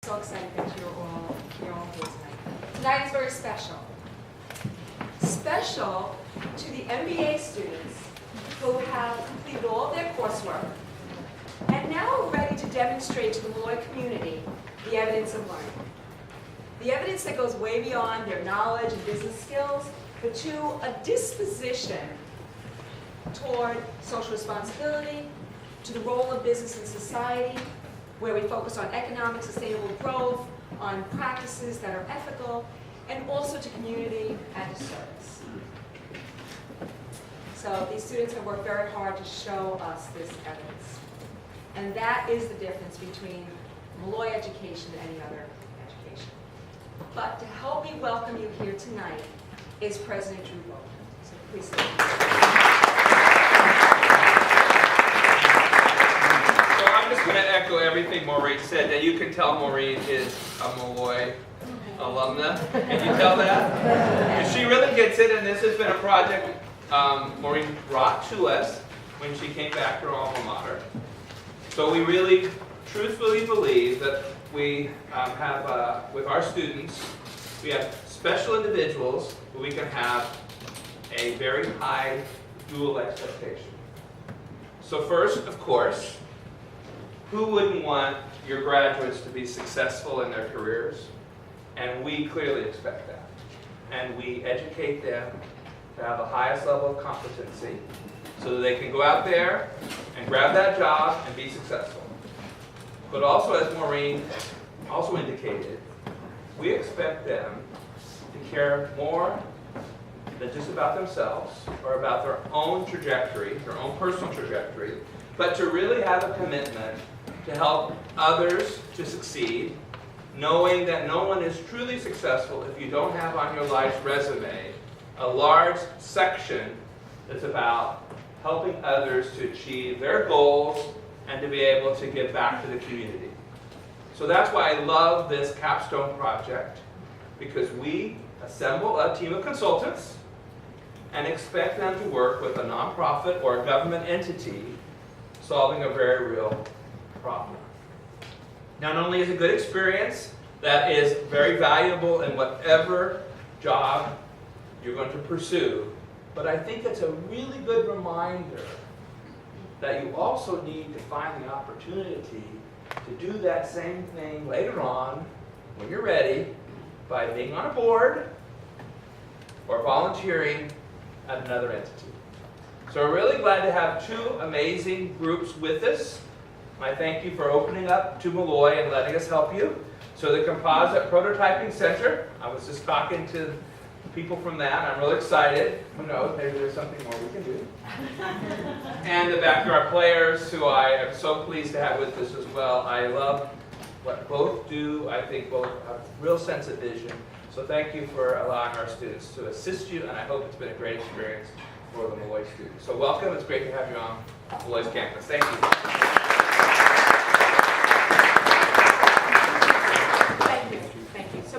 So excited that you're all here tonight. Tonight is very special. Special to the M.B.A. students who have completed all of their coursework and now are ready to demonstrate to the Molloy community the evidence of learning. The evidence that goes way beyond their knowledge and business skills, but to a disposition toward social responsibility, to the role of business in society, where we focus on economic sustainable growth, on practices that are ethical, and also to community and to service. So these students have worked very hard to show us this evidence. And that is the difference between Molloy education and any other education. But to help me welcome you here tonight is President Drew Boatman. So please stand. I'm just going to echo everything Maureen said. That you can tell Maureen is a Molloy alumna. Can you tell that? And she really gets it, and this has been a project Maureen brought to us when she came back to her alma mater. So we really truthfully believe that we have, with our students, we have special individuals who we can have a very high dual expectation. So first, of course, who wouldn't want your graduates to be successful in their careers? And we clearly expect that. And we educate them to have the highest level of competency so that they can go out there and grab that job and be successful. But also, as Maureen also indicated, we expect them to care more than just about themselves or about their own trajectory, their own personal trajectory, but to really have a commitment to help others to succeed, knowing that no one is truly successful if you don't have on your life's resume a large section that's about helping others to achieve their goals and to be able to give back to the community. So that's why I love this Capstone project, because we assemble a team of consultants and expect them to work with a nonprofit or a government entity solving a very real problem. Not only is it a good experience that is very valuable in whatever job you're going to pursue, but I think it's a really good reminder that you also need to find the opportunity to do that same thing later on when you're ready by being on a board or volunteering at another entity. So we're really glad to have two amazing groups with us. I thank you for opening up to Molloy and letting us help you. So the Composite Prototyping Center, I was just talking to people from that. I'm really excited. Who knows, maybe there's something more we can do. And the Backyard Players, who I am so pleased to have with us as well. I love what both do. I think both have a real sense of vision. So thank you for allowing our students to assist you, and I hope it's been a great experience for the Molloy students. So welcome. It's great to have you on Molloy's campus. Thank you.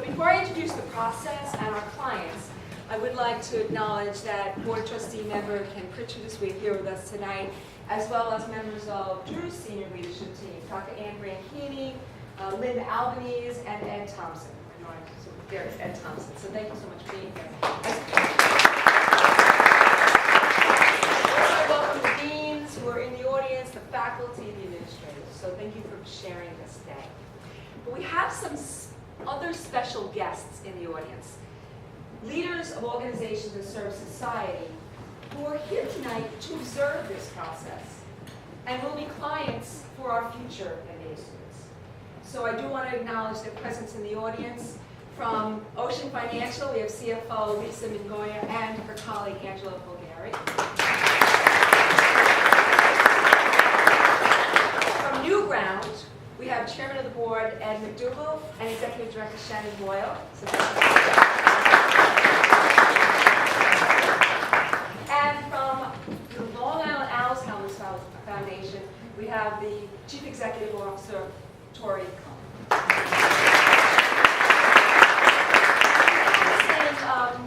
Before I introduce the process and our clients, I would like to acknowledge that Board Trustee member Ken Pritchard is here with us tonight, as well as members of Drew's senior leadership team, Dr. Ann Branchini, Lynn Albanese, and Ed Thompson. So there's Ed Thompson. So thank you so much for being here. Also welcome the deans who are in the audience, the faculty, the administrators. So thank you for sharing this day. But we have some other special guests in the audience, leaders of organizations that serve society who are here tonight to observe this process and will be clients for our future MBA students. So I do want to acknowledge their presence in the audience. From Ocean Financial, we have CFO Lisa Mingoya and her colleague Angela Bulgari. From Newground, we have Chairman of the Board, Ed McDougall, and Executive Director Shannon Boyle. And from the Long Island Alzheimer's Foundation, we have the Chief Executive Officer, Tori Cohen.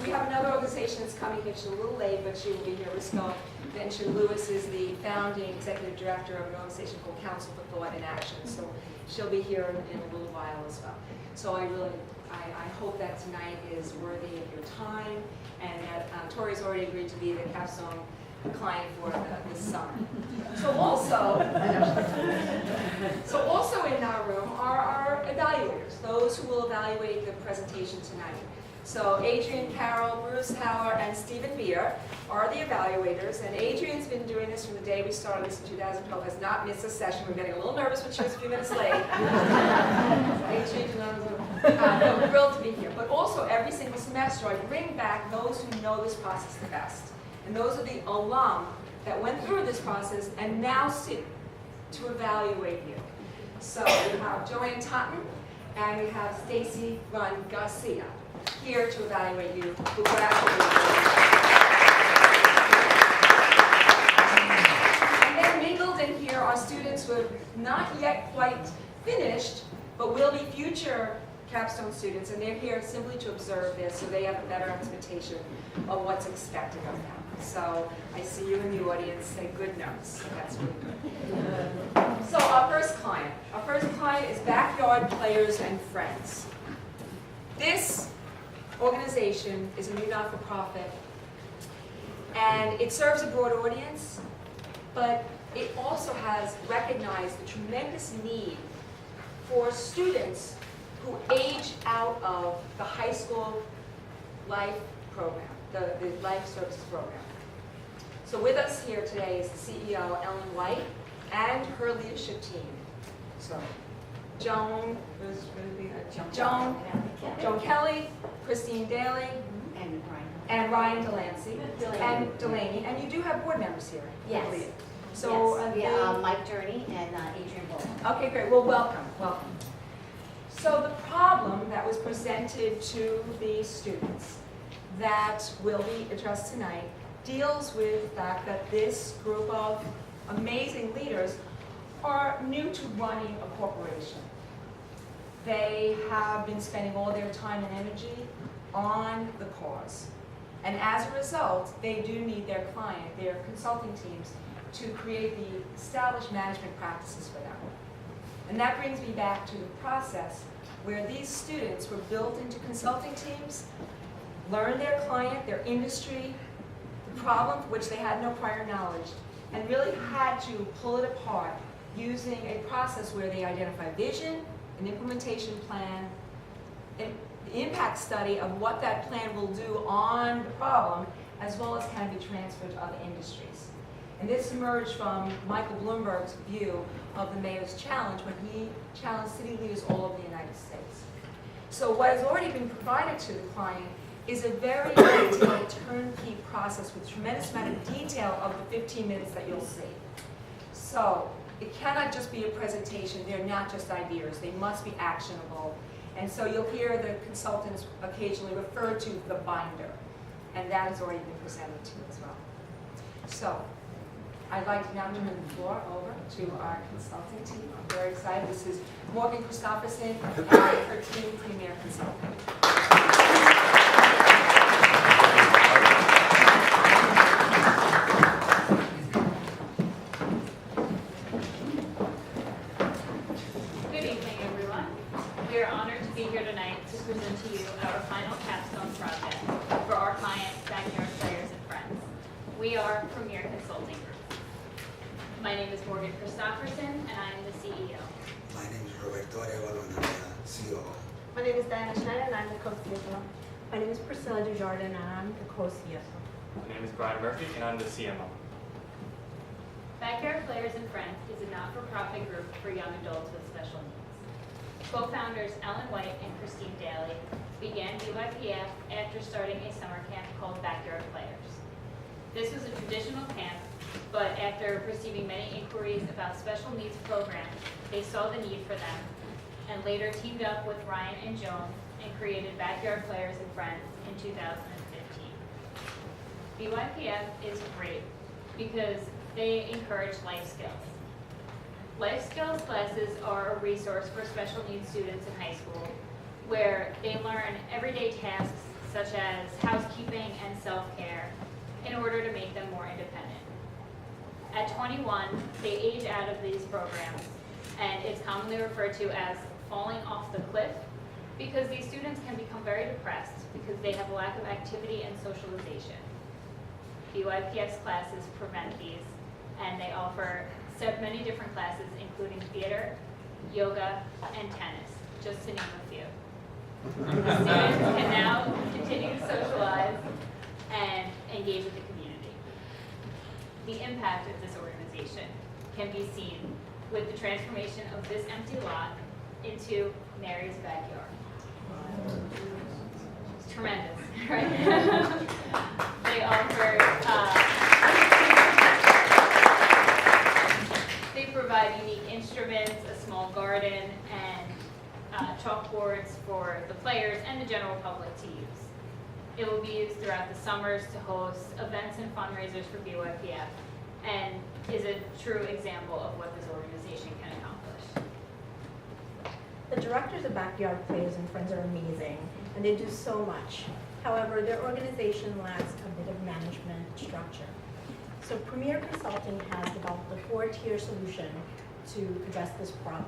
We have another organization that's coming here. She's a little late, but she will be here. Risco Venture Lewis is the founding executive director of an organization called Council for Thought and Action. So she'll be here in a little while as well. So I hope that tonight is worthy of your time, and that Tori's already agreed to be the Capstone client for this summer. So also in our room are our evaluators, those who will evaluate the presentation tonight. So Adrian, Carol, Bruce Hauer, and Stephen Beer are the evaluators, and Adrian's been doing this from the day we started this in 2012, has not missed a session. We're getting a little nervous when she was a few minutes late. Adrian, we're thrilled to be here. But also every single semester I bring back those who know this process the best. And those are the alum that went through this process and now sit to evaluate you. So we have Joanne Totten and we have Stacy Run Garcia here to evaluate you. And then mingled in here are students who have not yet quite finished, but will be future Capstone students, and they're here simply to observe this so they have a better expectation of what's expected of them. So I see you in the audience, say good notes. That's really good. So our first client is Backyard Players and Friends. This organization is a new not-for-profit, and it serves a broad audience, but it also has recognized the tremendous need for students who age out of the high school life program, the life services program. So with us here today is the CEO, Ellen White, and her leadership team. So Joan Kelly, Christine Daly, and Ryan Delaney. And you do have board members here, I Yes. believe. So Mike Journey and Adrian Bull. Okay, great. Well, welcome. So the problem that was presented to the students that will be addressed tonight deals with the fact that this group of amazing leaders are new to running a corporation. They have been spending all their time and energy on the cause. And as a result, they do need their client, their consulting teams, to create the established management practices for them. And that brings me back to the process where these students were built into consulting teams, learned their client, their industry, the problem for which they had no prior knowledge, and really had to pull it apart using a process where they identify vision, an implementation plan, an impact study of what that plan will do on the problem, as well as can be transferred to other industries. And this emerged from Michael Bloomberg's view of the Mayor's Challenge when he challenged city leaders all over the United States. So what has already been provided to the client is a very detailed turnkey process with tremendous amount of detail of the 15 minutes that you'll see. So it cannot just be a presentation. They're not just ideas. They must be actionable. And so you'll hear the consultants occasionally refer to the binder. And that has already been presented to you as well. So I'd like to now turn the floor over to our consulting team. I'm very excited. This is Morgan Christopherson and her team, Premier Consulting. Good evening, everyone. We are honored to be here tonight to present to you our final Capstone project for our client, Backyard Players and Friends. We are Premier Consulting Group. My name is Morgan Christopherson, and I am the CEO. My name is Roberto Arevalo, and I'm the COO. My name is Diana Schneider, and I'm the co-CFO. My name is Priscilla Dujardin, and I'm the co-CFO. My name is Brian Murphy, and I'm the CMO. Backyard Players and Friends is a not-for-profit group for young adults with special needs. Co-founders Ellen White and Christine Daly began BYPF after starting a summer camp called Backyard Players. This was a traditional camp, but after receiving many inquiries about special needs programs, they saw the need for them and later teamed up with Ryan and Joan and created Backyard Players and Friends in 2015. BYPF is great because they encourage life skills. Life skills classes are a resource for special needs students in high school where they learn everyday tasks such as housekeeping and self-care in order to make them more independent. At 21, they age out of these programs, and it's commonly referred to as falling off the cliff because these students can become very depressed because they have a lack of activity and socialization. BYPF's classes prevent these, and they offer many different classes, including theater, yoga, and tennis, just to name a few. Students can now continue to socialize and engage with the community. The impact of this organization can be seen with the transformation of this empty lot into Mary's backyard. It's tremendous, right? They offer, they provide unique instruments, a small garden, and chalkboards for the players and the general public to use. It will be used throughout the summers to host events and fundraisers for BYPF, and is a true example of what this organization can accomplish. The directors of Backyard Players and Friends are amazing, and they do so much. However, their organization lacks a bit of management structure. So Premier Consulting has developed a 4-tier solution to address this problem,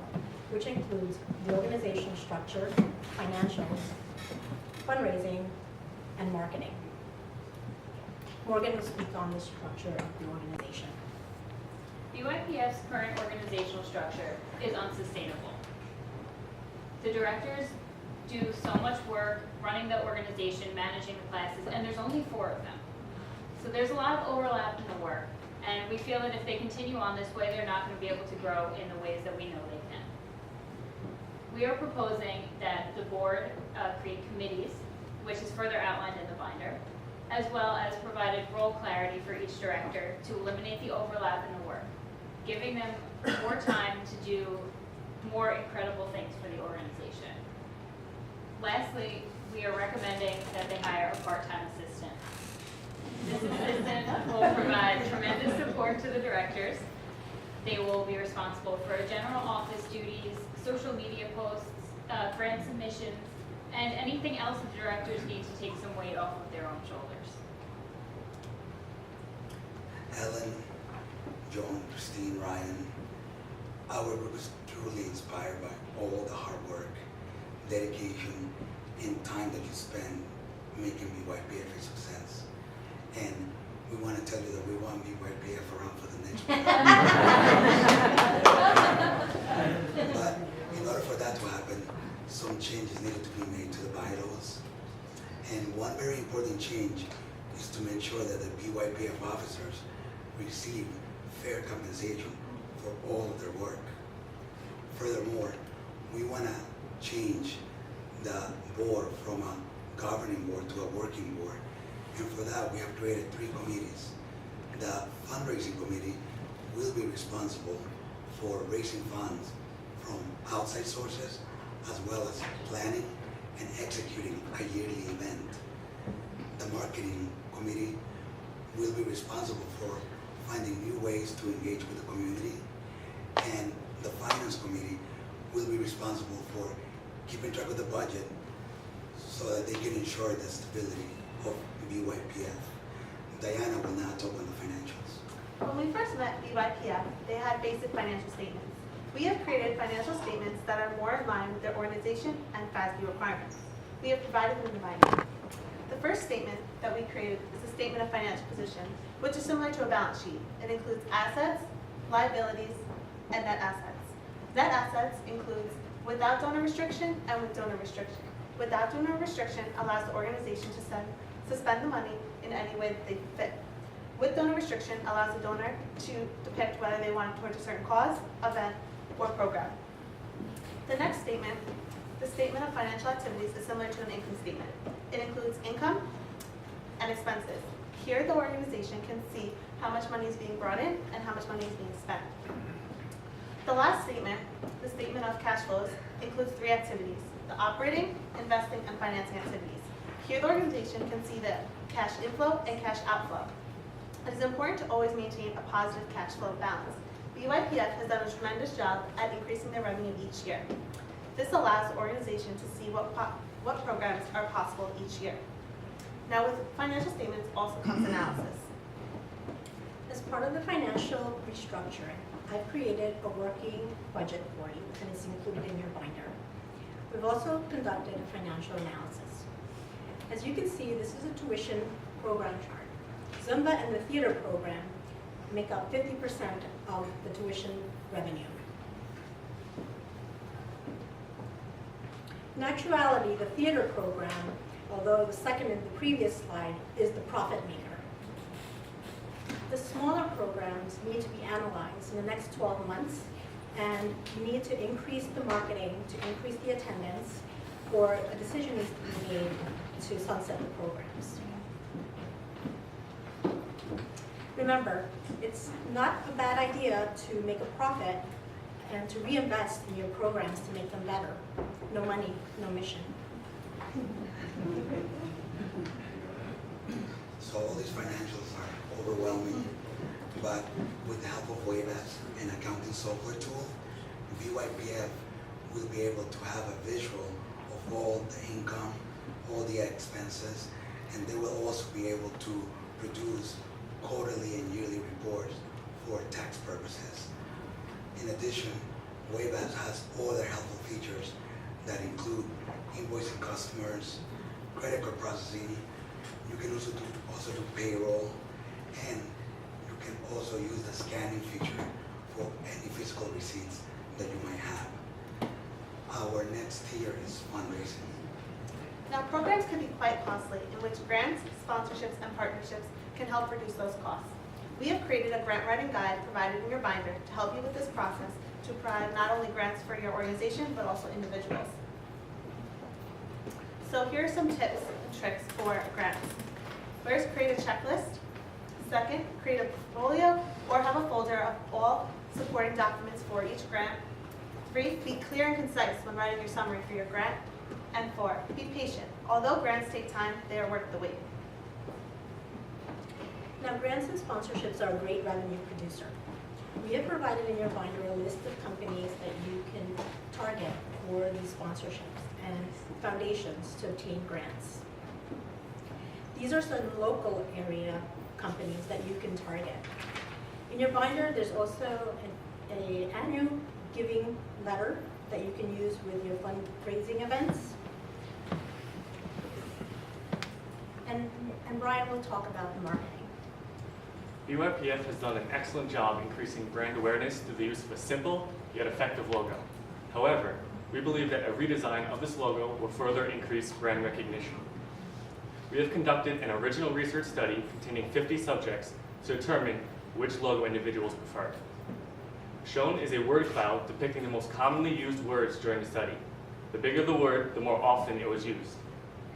which includes the organization structure, financials, fundraising, and marketing. Morgan will speak on the structure of the organization. BYPF's current organizational structure is unsustainable. The directors do so much work running the organization, managing the classes, and there's only 4 of them. So there's a lot of overlap in the work, and we feel that if they continue on this way, they're not going to be able to grow in the ways that we know they can. We are proposing that the board create committees, which is further outlined in the binder, as well as provided role clarity for each director to eliminate the overlap in the work, giving them more time to do more incredible things for the organization. Lastly, we are recommending that they hire a part-time assistant. This assistant will provide tremendous support to the directors. They will be responsible for general office duties, social media posts, grant submissions, and anything else that the directors need to take some weight off of their own shoulders. Ellen, Joan, Christine, Ryan, our group is truly inspired by all the hard work, dedication, and time that you spend making BYPF a success. And we want to tell you that we want BYPF around for the next one. But in order for that to happen, some changes needed to be made to the bylaws. And one very important change is to make sure that the BYPF officers receive fair compensation for all of their work. Furthermore, we want to change the board from a governing board to a working board. And for that, we have created 3 committees. The fundraising committee will be responsible for raising funds from outside sources, as well as planning and executing a yearly event. The marketing committee will be responsible for finding new ways to engage with the community. And the finance committee will be responsible for keeping track of the budget so that they can ensure the stability of BYPF. Diana will now talk on the financials. When we first met BYPF, they had basic financial statements. We have created financial statements that are more in line with their organization and FASB requirements. We have provided them in the binder. The first statement that we created is a statement of financial position, which is similar to a balance sheet. It includes assets, liabilities, and net assets. Net assets includes without donor restriction and with donor restriction. Without donor restriction allows the organization to suspend the money in any way that they fit. With donor restriction allows the donor to depict whether they want it towards a certain cause, event, or program. The next statement, the statement of financial activities, is similar to an income statement. It includes income and expenses. Here the organization can see how much money is being brought in and how much money is being spent. The last statement, the statement of cash flows, includes 3 activities: the operating, investing, and financing activities. Here the organization can see the cash inflow and cash outflow. It is important to always maintain a positive cash flow balance. BYPF has done a tremendous job at increasing their revenue each year. This allows the organization to see what programs are possible each year. Now with financial statements also comes analysis. As part of the financial restructuring, I've created a working budget for you, and it's included in your binder. We've also conducted a financial analysis. As you can see, this is a tuition program chart. Zumba and the theater program make up 50% of the tuition revenue. In actuality, the theater program, although the second in the previous slide, is the profit maker. The smaller programs need to be analyzed in the next 12 months, and you need to increase the marketing to increase the attendance, or a decision needs to be made to sunset the programs. Remember, it's not a bad idea to make a profit and to reinvest in your programs to make them better. No money, no mission. So all these financials are overwhelming, but with the help of WaveApps and accounting software tool, BYPF will be able to have a visual of all the income, all the expenses, and they will also be able to produce quarterly and yearly reports for tax purposes. In addition, WaveApps has other helpful features that include invoicing customers, credit card processing. You can also do payroll, and you can also use the scanning feature for any physical receipts that you might have. Our next tier is fundraising. Now, programs can be quite costly, in which grants, sponsorships, and partnerships can help reduce those costs. We have created a grant writing guide provided in your binder to help you with this process to provide not only grants for your organization, but also individuals. So here are some tips and tricks for grants. First, create a checklist. Second, create a portfolio or have a folder of all supporting documents for each grant. 3, be clear and concise when writing your summary for your grant. And 4, be patient. Although grants take time, they are worth the wait. Now, grants and sponsorships are a great revenue producer. We have provided in your binder a list of companies that you can target for these sponsorships and foundations to obtain grants. These are some local area companies that you can target. In your binder, there's also an annual giving letter that you can use with your fundraising events. And Brian will talk about the marketing. BYPF has done an excellent job increasing brand awareness through the use of a simple yet effective logo. However, we believe that a redesign of this logo will further increase brand recognition. We have conducted an original research study containing 50 subjects to determine which logo individuals preferred. Shown is a word cloud depicting the most commonly used words during the study. The bigger the word, the more often it was used.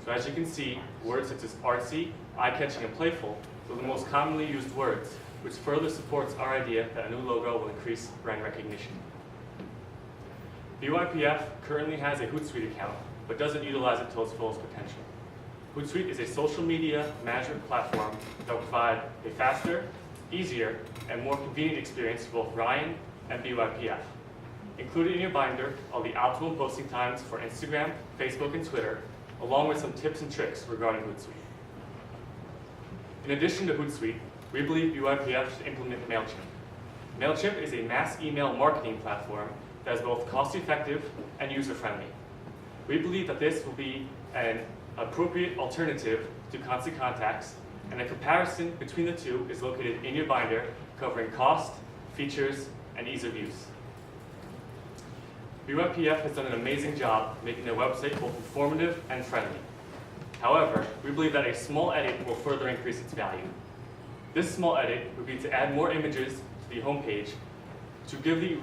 So as you can see, words such as artsy, eye-catching, and playful are the most commonly used words, which further supports our idea that a new logo will increase brand recognition. BYPF currently has a Hootsuite account, but doesn't utilize it to its fullest potential. Hootsuite is a social media management platform that will provide a faster, easier, and more convenient experience for both Ryan and BYPF. Included in your binder are the optimal posting times for Instagram, Facebook, and Twitter, along with some tips and tricks regarding Hootsuite. In addition to Hootsuite, we believe BYPF should implement MailChimp. MailChimp is a mass email marketing platform that is both cost-effective and user-friendly. We believe that this will be an appropriate alternative to Constant Contacts, and a comparison between the two is located in your binder, covering cost, features, and ease of use. BYPF has done an amazing job making their website both informative and friendly. However, we believe that a small edit will further increase its value. This small edit would be to add more images to the homepage to give the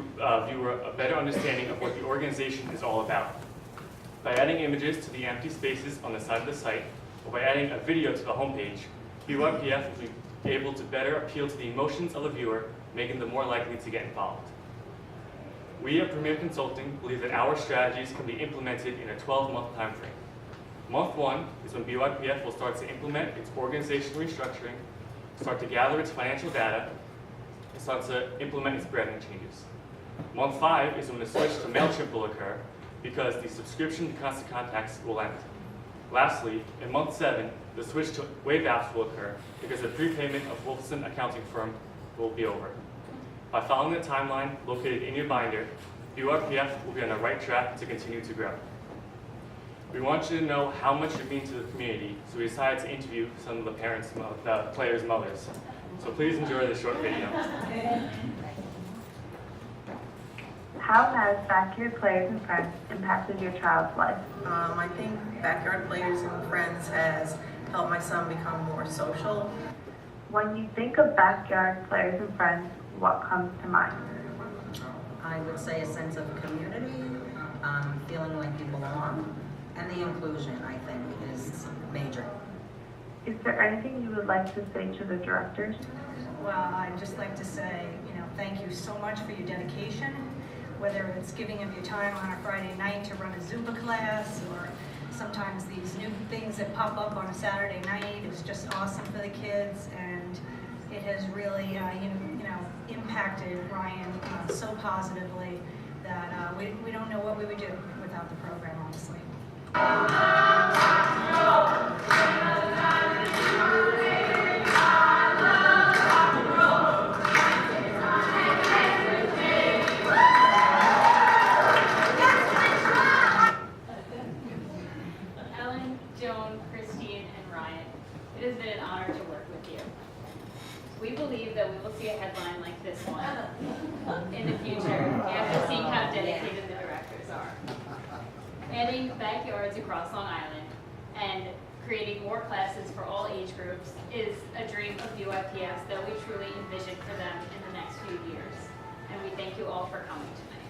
viewer a better understanding of what the organization is all about. By adding images to the empty spaces on the side of the site, or by adding a video to the homepage, BYPF will be able to better appeal to the emotions of the viewer, making them more likely to get involved. We at Premier Consulting believe that our strategies can be implemented in a 12-month time frame. Month 1 is when BYPF will start to implement its organizational restructuring, start to gather its financial data, and start to implement its branding changes. Month 5 is when the switch to MailChimp will occur, because the subscription to Constant Contacts will end. Lastly, in month 7, the switch to WaveApps will occur, because the prepayment of Wolfson Accounting Firm will be over. By following the timeline located in your binder, BYPF will be on the right track to continue to grow. We want you to know how much you mean to the community, so we decided to interview some of the players' mothers. So please enjoy this short video. How has Backyard Players and Friends impacted your child's life? I think Backyard Players and Friends has helped my son become more social. When you think of Backyard Players and Friends, what comes to mind? I would say a sense of community, feeling like you belong, and the inclusion, I think, is major. Is there anything you would like to say to the directors? Well, I'd just like to say, thank you so much for your dedication, whether it's giving of your time on a Friday night to run a Zumba class, or sometimes these new things that pop up on a Saturday night is just awesome for the kids, and it has really, impacted Ryan so positively that we don't know what we would do without the program, honestly. Ellen, Joan, Christine, and Ryan, it has been an honor to work with you. We believe that we will see a headline like this one in the future after seeing how dedicated the directors are. Adding backyards across Long Island and creating more classes for all age groups is a dream of UIPS that we truly envision for them in the next few years. And we thank you all for coming tonight.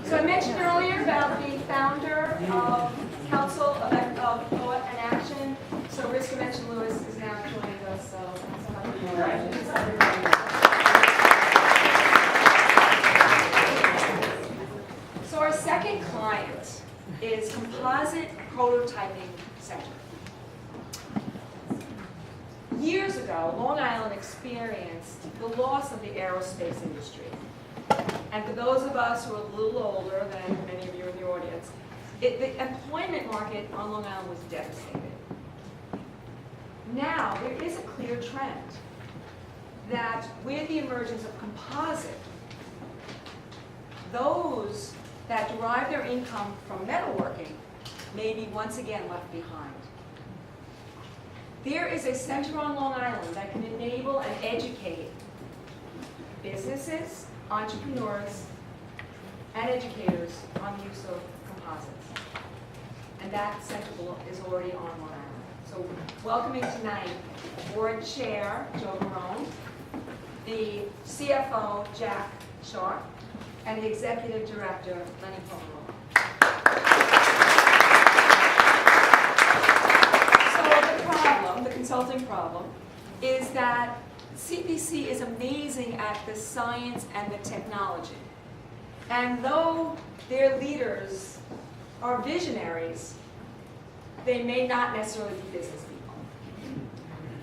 So I mentioned earlier about the founder of Council of Thought and Action. So Riska mentioned Lewis is now joining us, so So our second client is Composite Prototyping Center. Years ago, Long Island experienced the loss of the aerospace industry. And for those of us who are a little older than many of you in the audience, the employment market on Long Island was devastated. Now, there is a clear trend that with the emergence of composite, those that derive their income from metalworking may be once again left behind. There is a center on Long Island that can enable and educate businesses, entrepreneurs, and educators on the use of composites. And that center is already on Long Island. So welcoming tonight, Board Chair Joe Barone, the CFO Jack Sharp, and the Executive Director Lenny Pomeroy. So the consulting problem, is that CPC is amazing at the science and the technology. And though their leaders are visionaries, they may not necessarily be business people.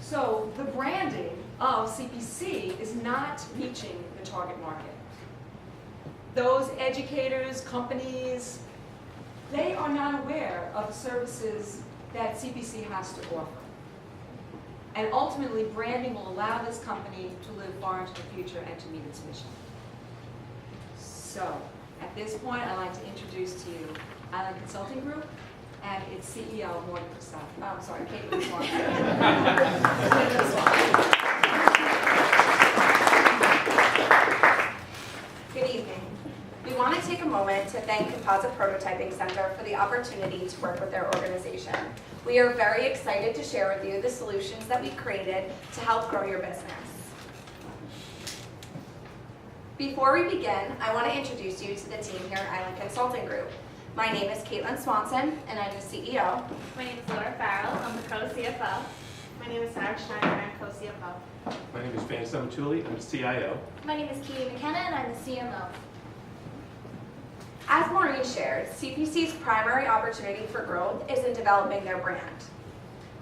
So the branding of CPC is not reaching the target market. Those educators, companies, they are not aware of the services that CPC has to offer. And ultimately, branding will allow this company to live far into the future and to meet its mission. So, at this point, I'd like to introduce to you Island Consulting Group and its CEO, Morgan Prasad. Oh, I'm sorry, Caitlin Swan. Good evening. We want to take a moment to thank Composite Prototyping Center for the opportunity to work with their organization. We are very excited to share with you the solutions that we created to help grow your business. Before we begin, I want to introduce you to the team here at Island Consulting Group. My name is Caitlin Swanson, and I'm the CEO. My name is Laura Farrell. I'm the co-CFO. My name is Sarah Schneider, I'm co-CFO. My name is Van Samatuli, I'm the CIO. My name is Katie McKenna, and I'm the CMO. As Maureen shared, CPC's primary opportunity for growth is in developing their brand.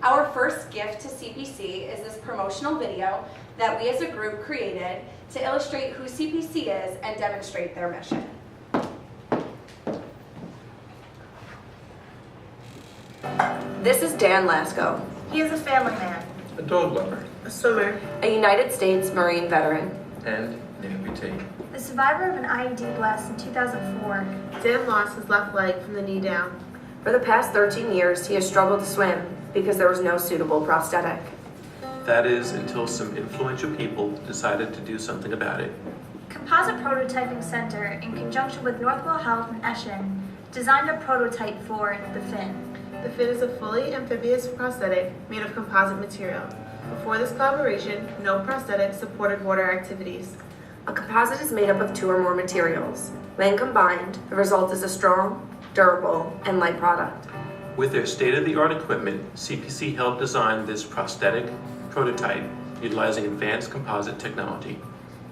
Our first gift to CPC is this promotional video that we as a group created to illustrate who CPC is and demonstrate their mission. This is Dan Lasko, He is a family man. A dog lover. A swimmer. a United States Marine veteran. And an amputee. The survivor of an IED blast in 2004. Dan lost his left leg from the knee down. For the past 13 years, he has struggled to swim because there was no suitable prosthetic. That is until some influential people decided to do something about it. Composite Prototyping Center, in conjunction with Northwell Health and Eschen, designed a prototype for the fin. The fin is a fully amphibious prosthetic made of composite material. Before this collaboration, no prosthetic supported water activities. A composite is made up of 2 or more materials. When combined, the result is a strong, durable, and light product. With their state-of-the-art equipment, CPC helped design this prosthetic prototype utilizing advanced composite technology.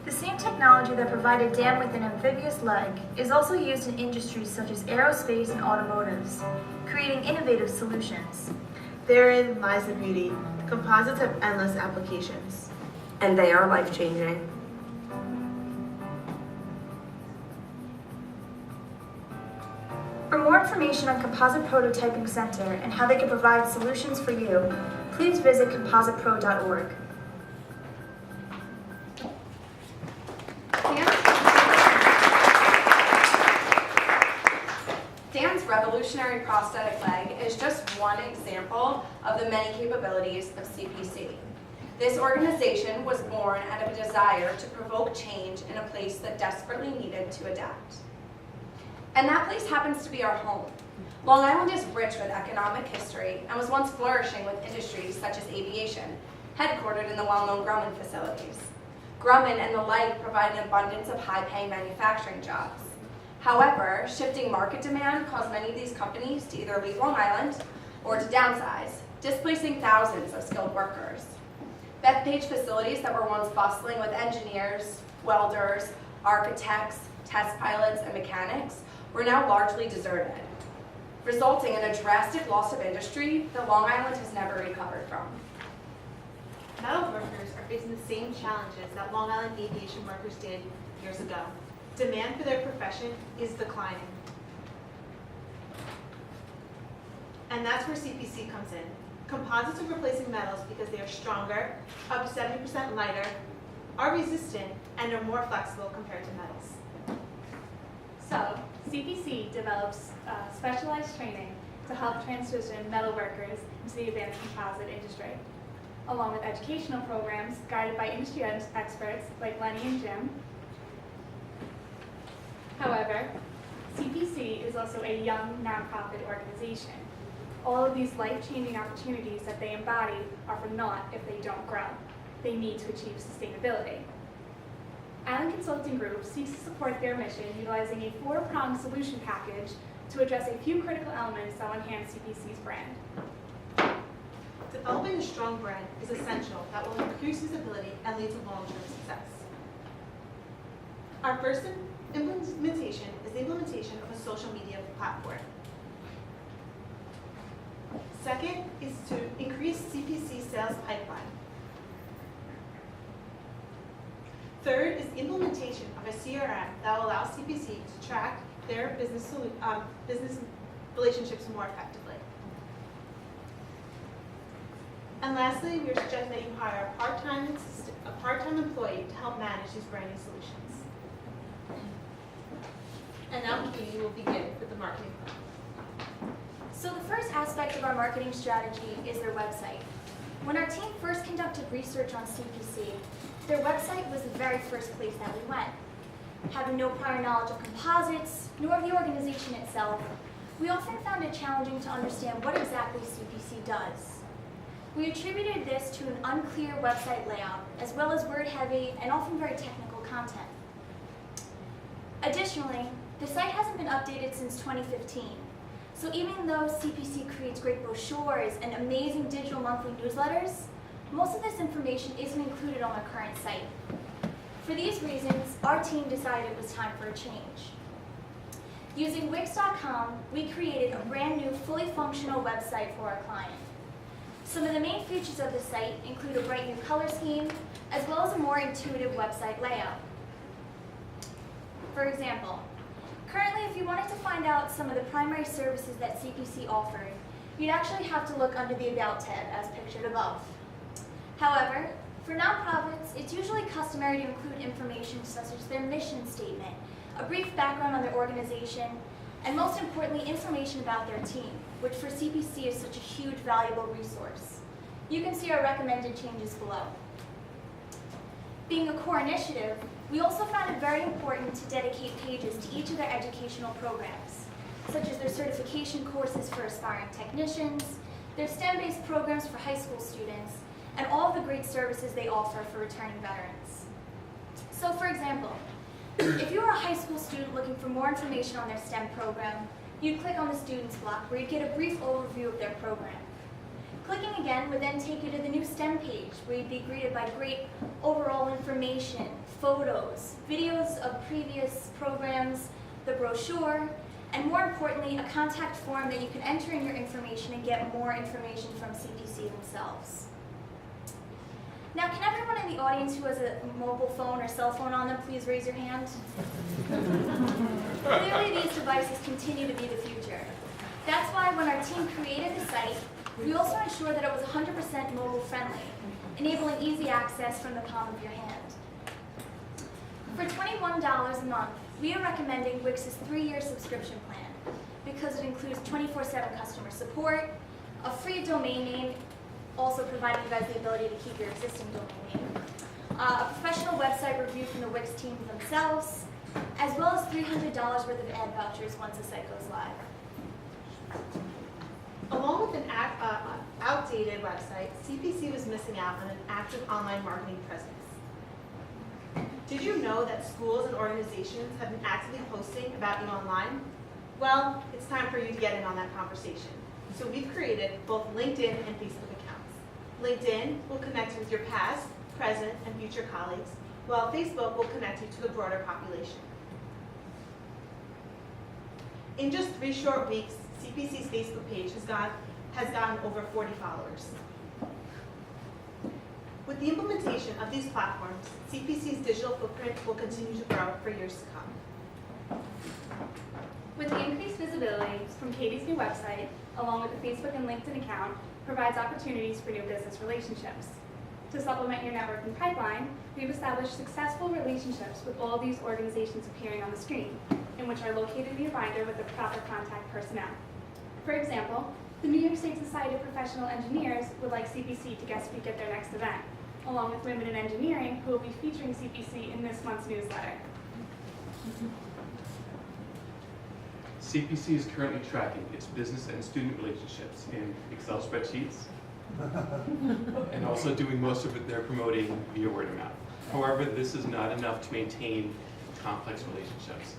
The same technology that provided Dan with an amphibious leg is also used in industries such as aerospace and automotives, creating innovative solutions. Therein lies the beauty. Composites have endless applications. And they are life-changing. For more information on Composite Prototyping Center and how they can provide solutions for you, please visit compositepro.org. Dan's revolutionary prosthetic leg is just one example of the many capabilities of CPC. This organization was born out of a desire to provoke change in a place that desperately needed to adapt. And that place happens to be our home. Long Island is rich with economic history and was once flourishing with industries such as aviation, headquartered in the well-known Grumman facilities. Grumman and the like provide an abundance of high-paying manufacturing jobs. However, shifting market demand caused many of these companies to either leave Long Island or to downsize, displacing thousands of skilled workers. Bethpage facilities that were once bustling with engineers, welders, architects, test pilots, and mechanics were now largely deserted, resulting in a drastic loss of industry that Long Island has never recovered from. Metal workers are facing the same challenges that Long Island aviation workers did years ago. Demand for their profession is declining. And that's where CPC comes in. Composites are replacing metals because they are stronger, up to 70% lighter, are resistant, and are more flexible compared to metals. So, CPC develops specialized training to help transition metal workers into the advanced composite industry, along with educational programs guided by industry experts like Lenny and Jim. However, CPC is also a young nonprofit organization. All of these life-changing opportunities that they embody are for naught if they don't grow. They need to achieve sustainability. Island Consulting Group seeks to support their mission utilizing a 4-pronged solution package to address a few critical elements that will enhance CPC's brand. Developing a strong brand is essential that will increase visibility and lead to long-term success. Our first implementation is the implementation of a social media platform. Second is to increase CPC sales pipeline. Third is the implementation of a CRM that will allow CPC to track their business relationships more effectively. And lastly, we are suggesting that you hire a part-time employee to help manage these branding solutions. And now Katie will begin with the marketing plan. So the first aspect of our marketing strategy is their website. When our team first conducted research on CPC, their website was the very first place that we went. Having no prior knowledge of composites, nor of the organization itself, we often found it challenging to understand what exactly CPC does. We attributed this to an unclear website layout, as well as word-heavy and often very technical content. Additionally, the site hasn't been updated since 2015. So even though CPC creates great brochures and amazing digital monthly newsletters, most of this information isn't included on the current site. For these reasons, our team decided it was time for a change. Using Wix.com, we created a brand new, fully functional website for our client. Some of the main features of the site include a bright new color scheme, as well as a more intuitive website layout. For example, currently if you wanted to find out some of the primary services that CPC offered, you'd actually have to look under the About tab as pictured above. However, for nonprofits, it's usually customary to include information such as their mission statement, a brief background on their organization, and most importantly, information about their team, which for CPC is such a huge, valuable resource. You can see our recommended changes below. Being a core initiative, we also found it very important to dedicate pages to each of their educational programs, such as their certification courses for aspiring technicians, their STEM-based programs for high school students, and all of the great services they offer for returning veterans. So for example, if you were a high school student looking for more information on their STEM program, you'd click on the Students block where you'd get a brief overview of their program. Clicking again would then take you to the new STEM page where you'd be greeted by great overall information, photos, videos of previous programs, the brochure, and more importantly, a contact form that you can enter in your information and get more information from CPC themselves. Now, can everyone in the audience who has a mobile phone or cell phone on them please raise your hand? Clearly, these devices continue to be the future. That's why when our team created the site, we also ensured that it was 100% mobile friendly, enabling easy access from the palm of your hand. For $21 a month, we are recommending Wix's 3-year subscription plan because it includes 24/7 customer support, a free domain name, also providing you guys the ability to keep your existing domain name, a professional website review from the Wix team themselves, as well as $300 worth of ad vouchers once the site goes live. Along with an outdated website, CPC was missing out on an active online marketing presence. Did you know that schools and organizations have been actively posting about you online? Well, it's time for you to get in on that conversation. So we've created both LinkedIn and Facebook accounts. LinkedIn will connect you with your past, present, and future colleagues, while Facebook will connect you to the broader population. In just 3 short weeks, CPC's Facebook page has gotten over 40 followers. With the implementation of these platforms, CPC's digital footprint will continue to grow for years to come. With the increased visibility from Katie's new website, along with the Facebook and LinkedIn account, provides opportunities for new business relationships. To supplement your networking pipeline, we've established successful relationships with all these organizations appearing on the screen, in which are located in your binder with the proper contact personnel. For example, the New York State Society of Professional Engineers would like CPC to guest speak at their next event, along with Women in Engineering, who will be featuring CPC in this month's newsletter. CPC is currently tracking its business and student relationships in Excel spreadsheets, and also doing most of it they're promoting via word of mouth. However, this is not enough to maintain complex relationships.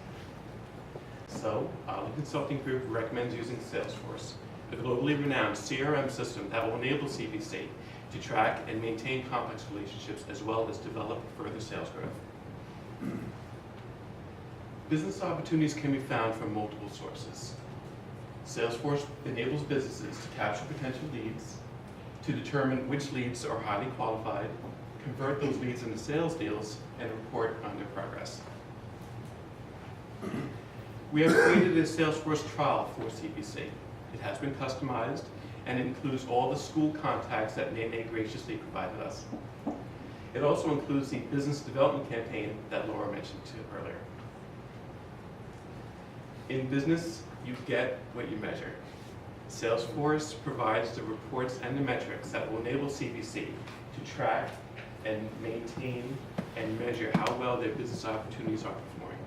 So, the consulting group recommends using Salesforce, a globally renowned CRM system that will enable CPC to track and maintain complex relationships as well as develop further sales growth. Business opportunities can be found from multiple sources. Salesforce enables businesses to capture potential leads, to determine which leads are highly qualified, convert those leads into sales deals, and report on their progress. We have created a Salesforce trial for CPC. It has been customized, and it includes all the school contacts that M.B.A. graciously provided us. It also includes the business development campaign that Laura mentioned earlier. In business, you get what you measure. Salesforce provides the reports and the metrics that will enable CPC to track and maintain and measure how well their business opportunities are performing.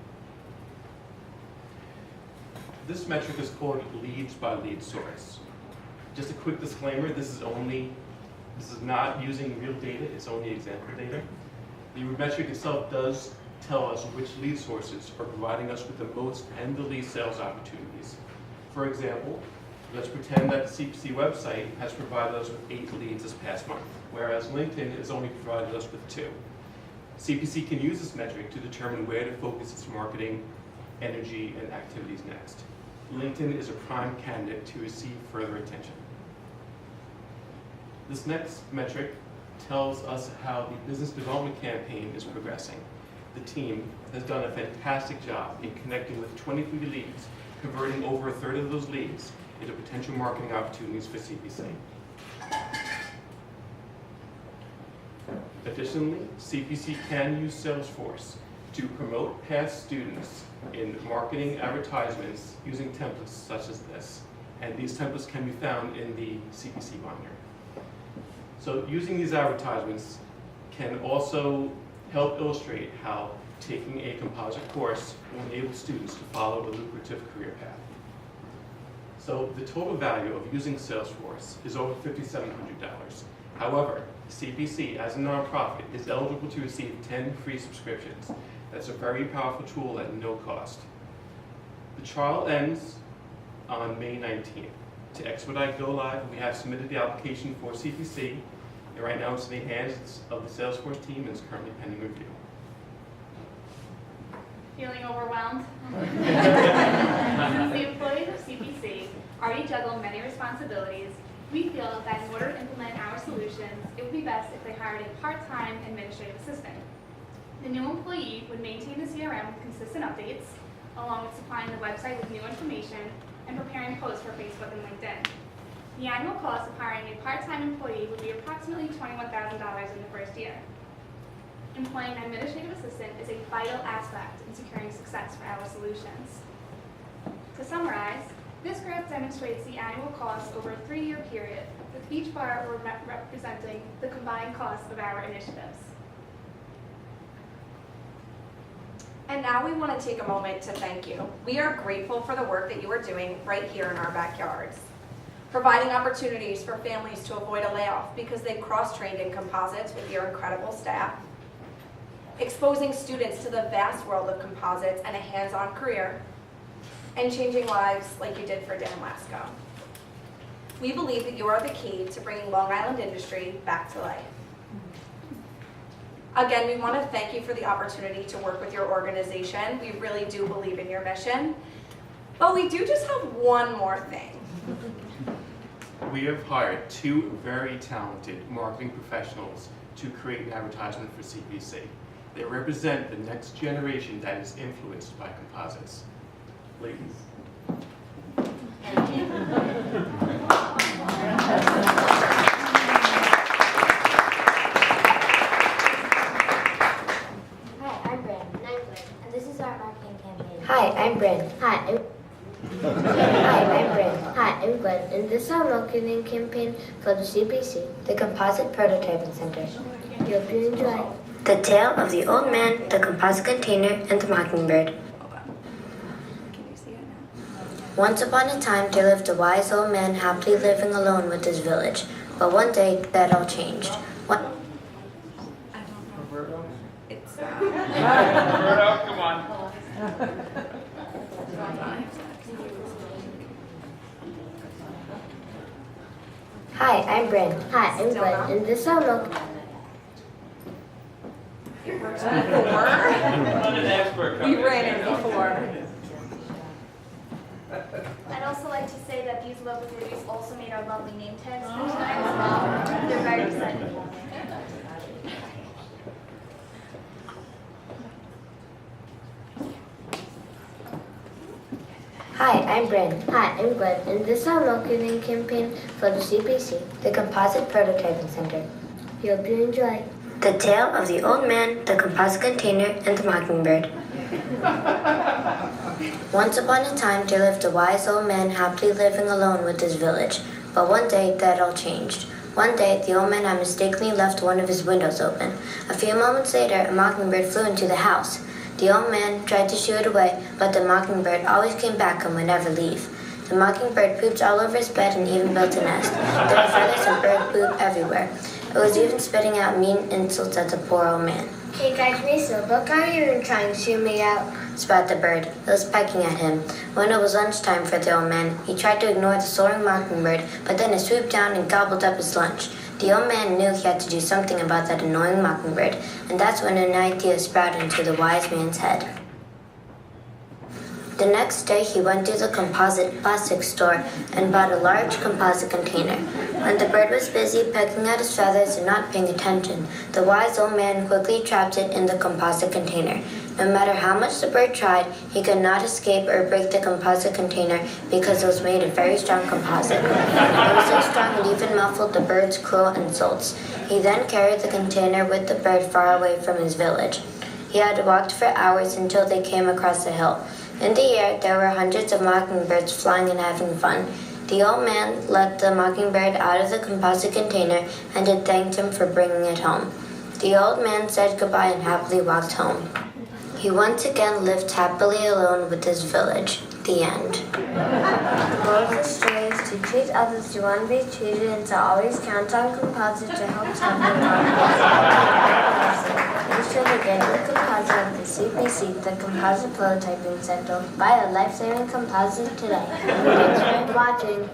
This metric is called leads by lead source. Just a quick disclaimer, this is not using real data, it's only example data. The metric itself does tell us which lead sources are providing us with the most and the least sales opportunities. For example, let's pretend that the CPC website has provided us with 8 leads this past month, whereas LinkedIn has only provided us with 2. CPC can use this metric to determine where to focus its marketing, energy, and activities next. LinkedIn is a prime candidate to receive further attention. This next metric tells us how the business development campaign is progressing. The team has done a fantastic job in connecting with 23 leads, converting over a third of those leads into potential marketing opportunities for CPC. Additionally, CPC can use Salesforce to promote past students in marketing advertisements using templates such as this. And these templates can be found in the CPC binder. So using these advertisements can also help illustrate how taking a composite course will enable students to follow a lucrative career path. So the total value of using Salesforce is over $5,700. However, CPC as a nonprofit is eligible to receive 10 free subscriptions. That's a very powerful tool at no cost. The trial ends on May 19th. To expedite go live, we have submitted the application for CPC, and right now it's in the hands of the Salesforce team and is currently pending review. Feeling overwhelmed? Since the employees of CPC already juggle many responsibilities, we feel that in order to implement our solutions, it would be best if they hired a part-time administrative assistant. The new employee would maintain the CRM with consistent updates, along with supplying the website with new information and preparing posts for Facebook and LinkedIn. The annual cost of hiring a part-time employee would be approximately $21,000 in the first year. Employing an administrative assistant is a vital aspect in securing success for our solutions. To summarize, this graph demonstrates the annual cost over a 3-year period, with each bar representing the combined cost of our initiatives. And now we want to take a moment to thank you. We are grateful for the work that you are doing right here in our backyards, providing opportunities for families to avoid a layoff because they've cross-trained in composites with your incredible staff, exposing students to the vast world of composites and a hands-on career, and changing lives like you did for Dan Lasco. We believe that you are the key to bringing Long Island industry back to life. Again, we want to thank you for the opportunity to work with your organization. We really do believe in your mission. But we do just have one more thing. We have hired 2 very talented marketing professionals to create an advertisement for CPC. They represent the next generation that is influenced by composites. Ladies. Thank you. Hi, I'm Bryn, 9th grade, and this is our marketing campaign. Hi, I'm Bryn. Hi, I'm Bryn. Hi, I'm Gwen, and this is our marketing campaign for the CPC, the Composite Prototyping Center. We hope you enjoy. The Tale of the Old Man, the Composite Container, and the Mockingbird. Once upon a time, there lived a wise old man happily living alone with his village. But one day, that all changed. It's Roberto, come on. Hi, I'm Bryn. Hi, I'm Gwen, and this is our marketing. It works before. Not an expert. We ran it before. I'd also like to say that these logo theories also made our lovely name tags for tonight as well. They're very exciting. Hi, I'm Bryn. Hi, I'm Gwen, and this is our marketing campaign for the CPC, the Composite Prototyping Center. We hope you enjoy. The Tale of the Old Man, the Composite Container, and the Mockingbird. Once upon a time, there lived a wise old man happily living alone with his village. But one day, that all changed. One day, the old man had mistakenly left one of his windows open. A few moments later, a mockingbird flew into the house. The old man tried to shoo it away, but the mockingbird always came back and would never leave. The mockingbird pooped all over his bed and even built a nest. There were feathers and bird poop everywhere. It was even spitting out mean insults at the poor old man. Hey guys, Mason, look how you're trying to see me out, spat the bird. It was pecking at him. When it was lunchtime for the old man, he tried to ignore the soaring mockingbird, but then it swooped down and gobbled up his lunch. The old man knew he had to do something about that annoying mockingbird, and that's when an idea sprouted into the wise man's head. The next day, he went to the composite plastic store and bought a large composite container. When the bird was busy pecking at his feathers and not paying attention, the wise old man quickly trapped it in the composite container. No matter how much the bird tried, he could not escape or break the composite container because it was made of very strong composite. It was so strong it even muffled the bird's cruel insults. He then carried the container with the bird far away from his village. He had walked for hours until they came across a hill. In the air, there were hundreds of mockingbirds flying and having fun. The old man let the mockingbird out of the composite container, and it thanked him for bringing it home. The old man said goodbye and happily walked home. He once again lived happily alone with his village. The end. The moral of the story is to treat others as you want to be treated and to always count on Composite to help someone. Be sure to get your composite at the CPC, the Composite Prototyping Center. Buy a life-saving composite today. Thanks for watching.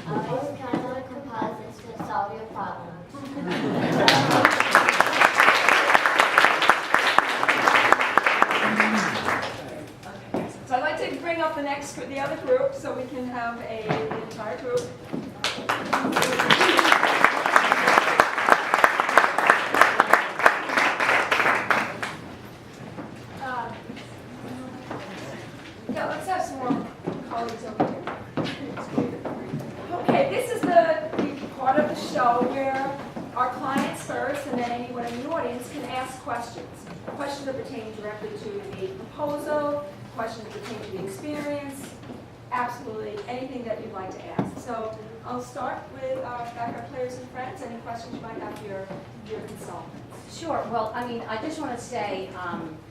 Always count on composites to solve your problems. So I'd like to bring up the other group so we can have the entire group. Yeah, let's have some more colleagues over here. Okay, this is the part of the show where our clients first and then anyone in the audience can ask questions. Questions that pertain directly to the proposal, questions that pertain to the experience, absolutely anything that you'd like to ask. So I'll start with our backup players and friends. Any questions you might have for your consultants? Sure. Well, I mean, I just want to say,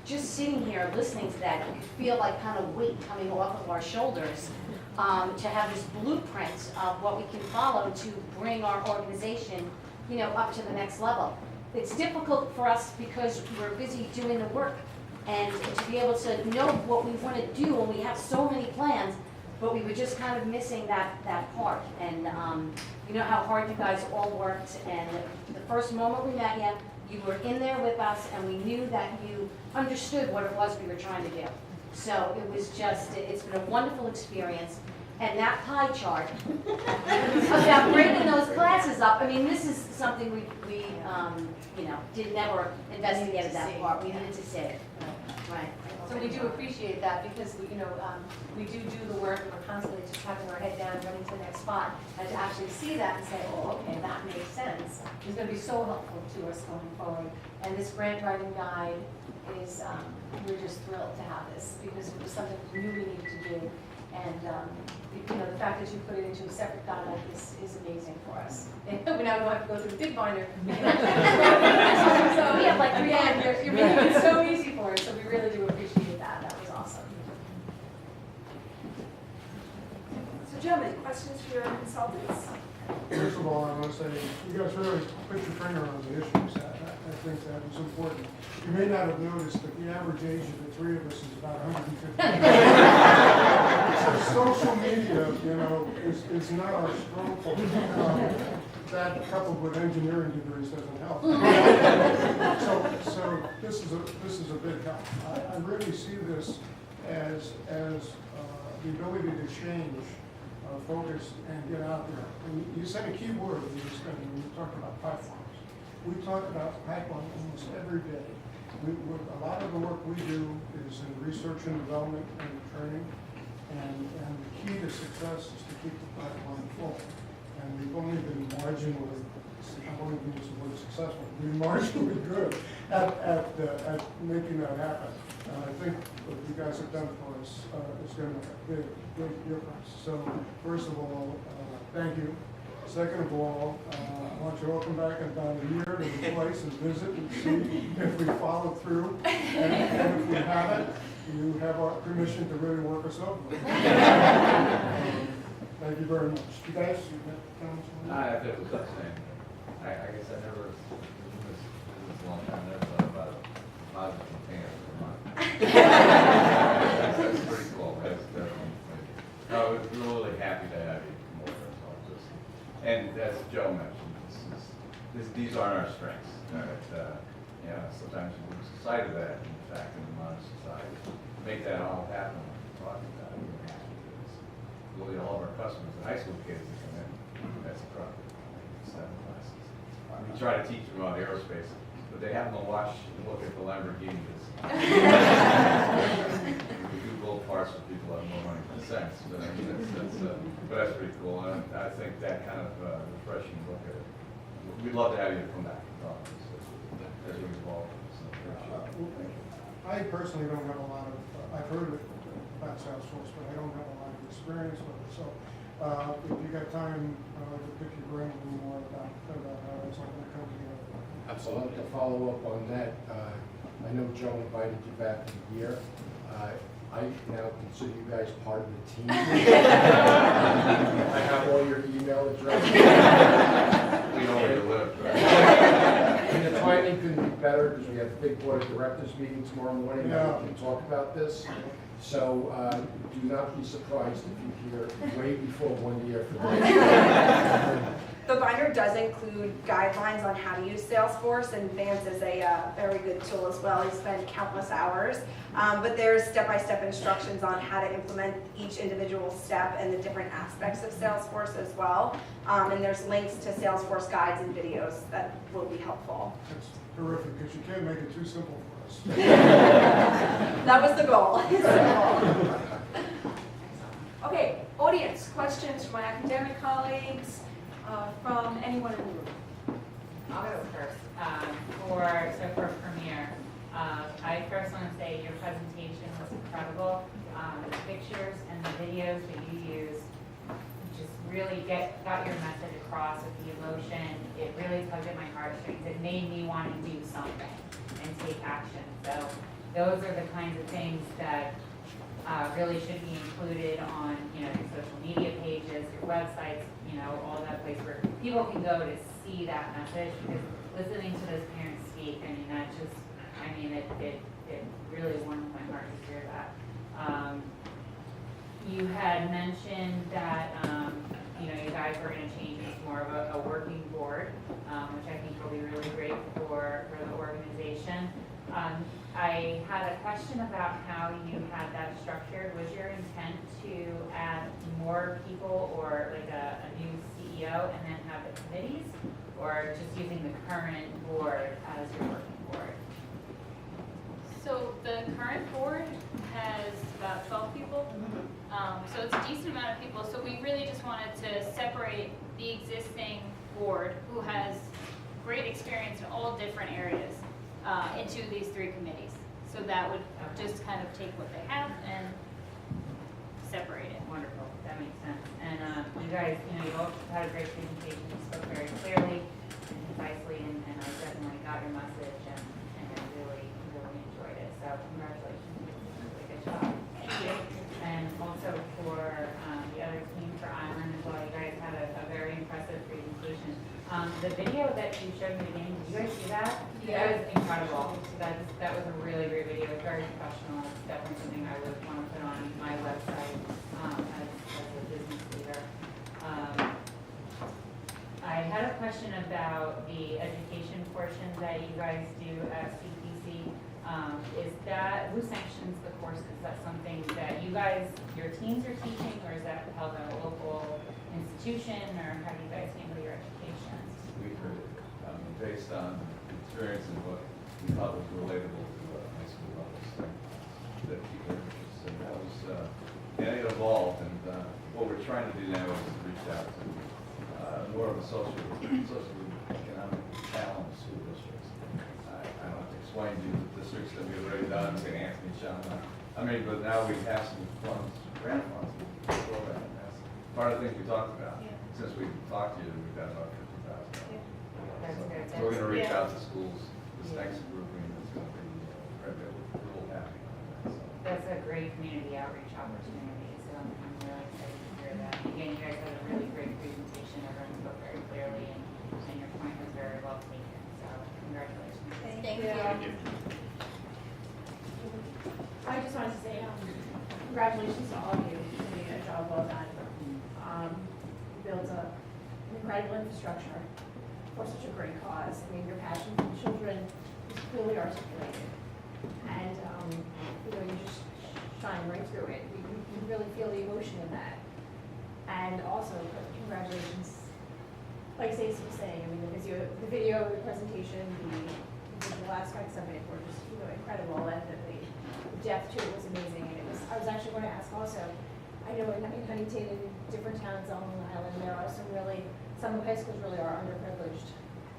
just sitting here listening to that, you could feel like kind of weight coming off of our shoulders to have this blueprint of what we can follow to bring our organization, you know, up to the next level. It's difficult for us because we're busy doing the work, and to be able to know what we want to do, and we have so many plans, but we were just kind of missing that part. And you know how hard you guys all worked, and the first moment we met you, you were in there with us, and we knew that you understood what it was we were trying to do. So it was just, it's been a wonderful experience. And that pie chart about breaking those classes up, I mean, this is something we you know, did never investigate that part. We needed to see it. Right. So we do appreciate that because, you know, we do the work and we're constantly just having our head down, running to the next spot. And to actually see that and say, oh, okay, that makes sense, is going to be so helpful to us going forward. And this grant writing guide is, we're just thrilled to have this because it was something we knew we needed to do. And, you know, the fact that you put it into a separate guide like this is amazing for us. And we now don't have to go through the big binder. So we have like 3 hours. You're making it so easy for us, so we really do appreciate that. That was awesome. So gentlemen, questions for your consultants? First of all, I want to say you guys really put your finger on the issues. I think that is important. You may not have noticed, but the average age of the three of us is about 150. So social media, you know, is not our strong point. That coupled with engineering degrees doesn't help. So this is a big help. I really see this as the ability to change. Focus and get out there. And you said a key word when you talked about pipelines. We talk about pipeline almost every day. A lot of the work we do is in research and development and training. And the key to success is to keep the pipeline full. And we've only been marginally, I won't even use the word successful, we've been marginally good at making that happen. And I think what you guys have done for us is going to make a big difference. So first of all, thank you. Second of all, I want you to all come back in about a year to the place and visit and see if we followed through. And if we haven't, you have our permission to really work us over. Thank you very much. You guys, you have comments on that? I think it was the same. I guess I never, this is a long time, never thought about a positive container for a month. That's pretty cool. That's definitely. No, we're really happy to have you come over. So just, and as Joe mentioned, these aren't our strengths. Sometimes you lose sight of that. In fact, in the modern society, to make that all happen, we're talking about it. We're happy to do this. Really, all of our customers, the high school kids that come in, that's a problem. 7 classes. We try to teach them about aerospace, but they happen to watch and look at the Lamborghinis. We do gold parts for people who have more money than sense, but I mean, but that's pretty cool. And I think that kind of refreshing look at it. We'd love to have you come back and talk to us as we evolve. I personally don't have a lot of, I've heard about Salesforce, but I don't have a lot of experience with it. So if you got time, I'd like to pick your brain a little more about how it's all going to come together. Absolutely. To follow up on that, I know Joe invited you back in a year. I now consider you guys part of the team. I have all your email addresses. We know where you live, right? And the timing couldn't be better because we have a big board of directors meeting tomorrow morning. Yeah. We can talk about this. So do not be surprised if you hear way before 1 year from now. The binder does include guidelines on how to use Salesforce, and Vance is a very good tool as well. He spent countless hours, but there's step-by-step instructions on how to implement each individual step and the different aspects of Salesforce as well. And there's links to Salesforce guides and videos that will be helpful. That's terrific, because you can't make it too simple for us. That was the goal. Okay, audience, questions from my academic colleagues, from anyone in the room? I'll go first. For Premier, I first want to say your presentation was incredible. The pictures and the videos that you used just really got your message across with the emotion. It really tugged at my heartstrings. It made me want to do something and take action. So those are the kinds of things that really should be included on, your social media pages, your websites, all that place where people can go to see that message. Because listening to those parents speak, it really warmed my heart to hear that. You had mentioned that, you guys were going to change into more of a working board, which I think will be really great for the organization. I had a question about how you had that structured. Was your intent to add more people or like a new CEO and then have the committees, or just using the current board as your working board? So the current board has about 12 people, so it's a decent amount of people. So we really just wanted to separate the existing board, who has great experience in all different areas, into these 3 committees. So that would just kind of take what they have and separate it. Wonderful, that makes sense. And you guys, you all had a great presentation. You spoke very clearly and concisely, and I definitely got your message, and I really enjoyed it. So congratulations, you did a really good job. Thank you. And also for the other team for Island as well, you guys had a very impressive presentation. The video that you showed me again, did you guys see that? Yeah. That was incredible. That was a really great video. It's very professional. It's definitely something I would want to put on my website as a business leader. I had a question about the education portion that you guys do at CPC. Who sanctions the courses? Is that something that you guys, your teams are teaching, or is that held at a local institution, or how do you guys handle your education? We heard it based on experience and what we thought was relatable to high school levels that people are interested in. That was, and it evolved, and what we're trying to do now is reach out to more of a socioeconomic challenge school districts. I don't have to explain to you the districts that we've already done, St. Anthony, Chalmers. But now we have some funds, grant funds, for that. That's part of the things we talked about. Yeah. since we talked to you, we've got about $50,000. That's good. So we're gonna reach out to schools, this next grouping is gonna be, real happy on that, so. That's a great community outreach opportunity, so I'm really excited to hear that. Again, you guys had a really great presentation, everyone spoke very clearly, and your point was very well taken, so congratulations. Thank you. I just wanted to say congratulations to all of you for doing a job well done. You built an incredible infrastructure for such a great cause. I mean, your passion for children is clearly articulated, and you just shine right through it. You really feel the emotion in that. And also, congratulations. Like Stacey was saying, I mean, the video, the presentation, the visual aspects of it were just incredible, and the depth to it was amazing. And I was actually going to ask also, I know in Huntington and different towns on Long Island, there are some of high schools really are underprivileged.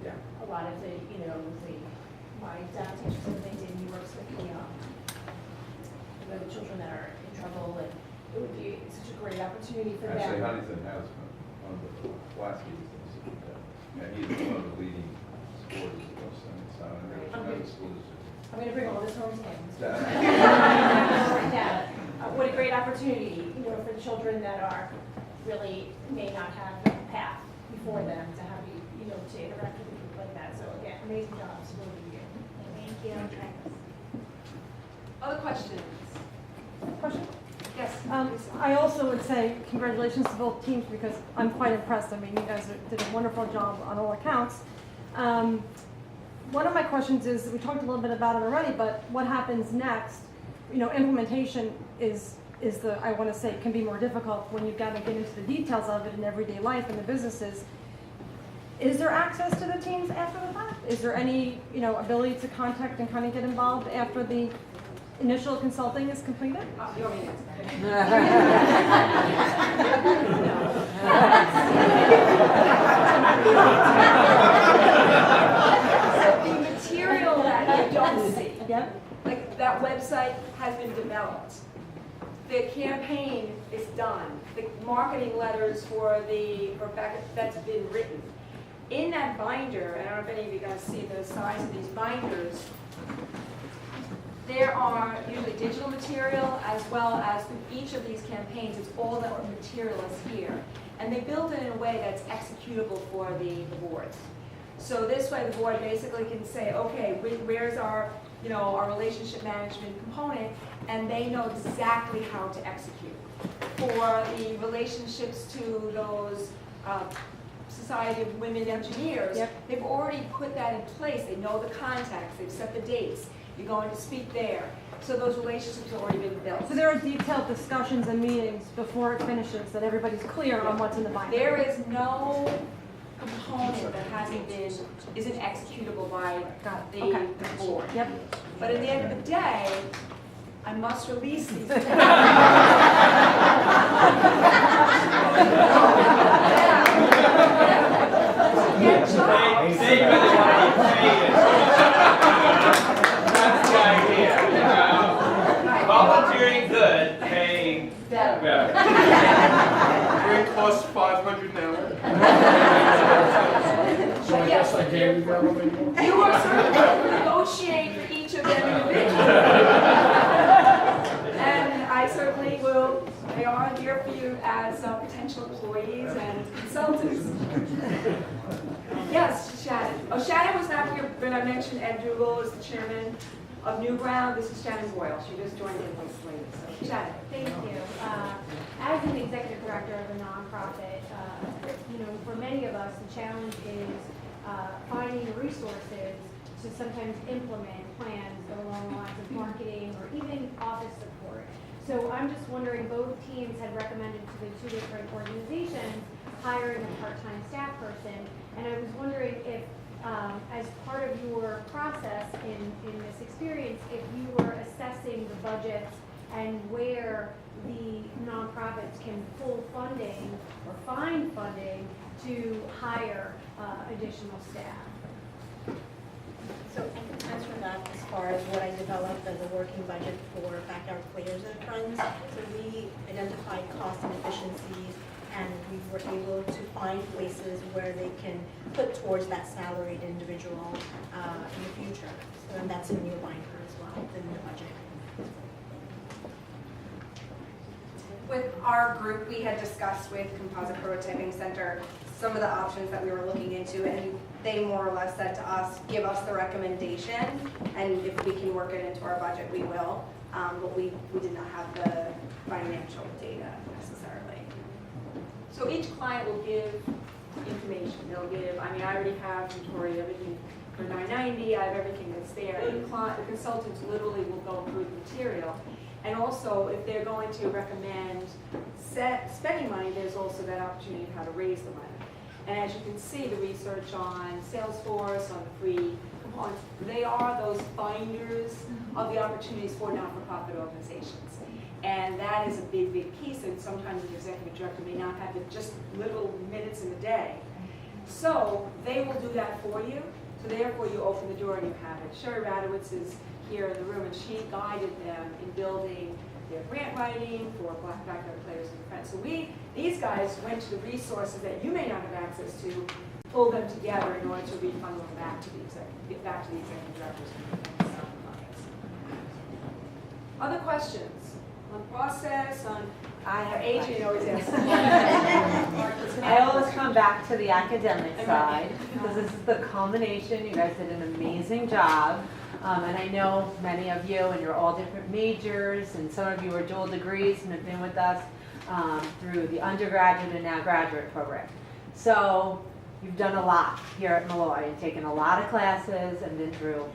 Yeah. A lot of my dad teaches something in New York with the children that are in trouble, and it would be such a great opportunity for Actually, them. Huntington has one of the Waskies, and he's one of the leading sports of those things, so there's another school district. I'm going to bring all this home to him. Yeah. What a great opportunity, for children that really may not have a path before them to have to interact with people like that. So again, amazing job, so well done you. Thank you. Other questions? Question? Yes. I also would say congratulations to both teams because I'm quite impressed. I mean, you guys did a wonderful job on all accounts. One of my questions is, we talked a little bit about it already, but what happens next? Implementation I want to say, can be more difficult when you've got to get into the details of it in everyday life and the businesses. Is there access to the teams after the fact? Is there any, ability to contact and kind of get involved after the initial consulting is completed? You want me to the material that you don't see, like that website has been developed. The campaign is done. The marketing letters that's been written. In that binder, I don't know if any of you guys see the size of these binders, there are usually digital material as well as through each of these campaigns, it's all the material is here. And they build it in a way that's executable for the boards. So this way the board basically can say, okay, where's our relationship management component, and they know exactly how to execute. For the relationships to those Society of Women Engineers, they've already put that in place. They know the contacts, they've set the dates. You're going to speak there. So those relationships have already been built. So there are detailed discussions and meetings before it finishes that everybody's clear on what's in the binder. There is no component that isn't executable by the board. Yep. But at the end of the day, I must release these. That's the idea. Volunteering good, paying better. Drink costs $500 now. So I guess I gave you that one. You are certainly to negotiate for each of them individually. And I certainly will, they are here for you as potential employees and consultants. Yes, Shannon. Oh, Shannon was not here when I mentioned Ed Dougal is the chairman of Newground. This is Shannon Boyle. She just joined in late. So, Shannon. Thank you. As an executive director of a nonprofit, for many of us, the challenge is finding the resources to sometimes implement plans along the lines of marketing or even office support. So I'm just wondering, both teams had recommended to the two different organizations hiring a part-time staff person, and I was wondering if, as part of your process in this experience, if you were assessing the budgets and where the nonprofits can pull funding or find funding to hire additional staff. So I can answer that as far as what I developed as a working budget for Backyard Players and Friends. So we identified cost and efficiencies and we were able to find places where they can put towards that salaried individual in the future. So, and that's in your binder as well, in the budget. With our group, we had discussed with Composite Prototyping Center some of the options that we were looking into, and they more or less said to us, give us the recommendation, and if we can work it into our budget, we will. But we did not have the financial data necessarily. So each client will give information. They'll give, I mean, I already have inventory, everything for 990, I have everything that's there. And the consultants literally will go through the material. And also, if they're going to recommend spending money, there's also that opportunity of how to raise the money. And as you can see, the research on Salesforce, on the free components, they are those finders of the opportunities for not-for-profit organizations. And that is a big, big piece, and sometimes the executive director may not have just little minutes in the day. So they will do that for you. So therefore, you open the door and you have it. Sherry Radowitz is here in the room, and she guided them in building their grant writing for Black Backyard Players and Friends. So these guys went to the resources that you may not have access to, pulled them together in order to refund them back to the executive directors. Other questions on process, on Adrian always asks. I always come back to the academic side, because this is the culmination. You guys did an amazing job. And I know many of you, and you're all different majors, and some of you are dual degrees and have been with us through the undergraduate and now graduate program. So you've done a lot here at Molloy and taken a lot of classes and been through,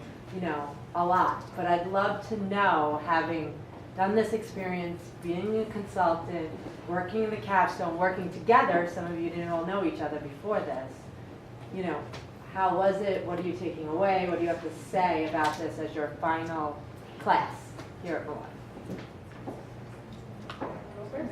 a lot. But I'd love to know, having done this experience, being a consultant, working in the Capstone, working together, some of you didn't all know each other before this, how was it? What are you taking away? What do you have to say about this as your final class here at Molloy? Okay,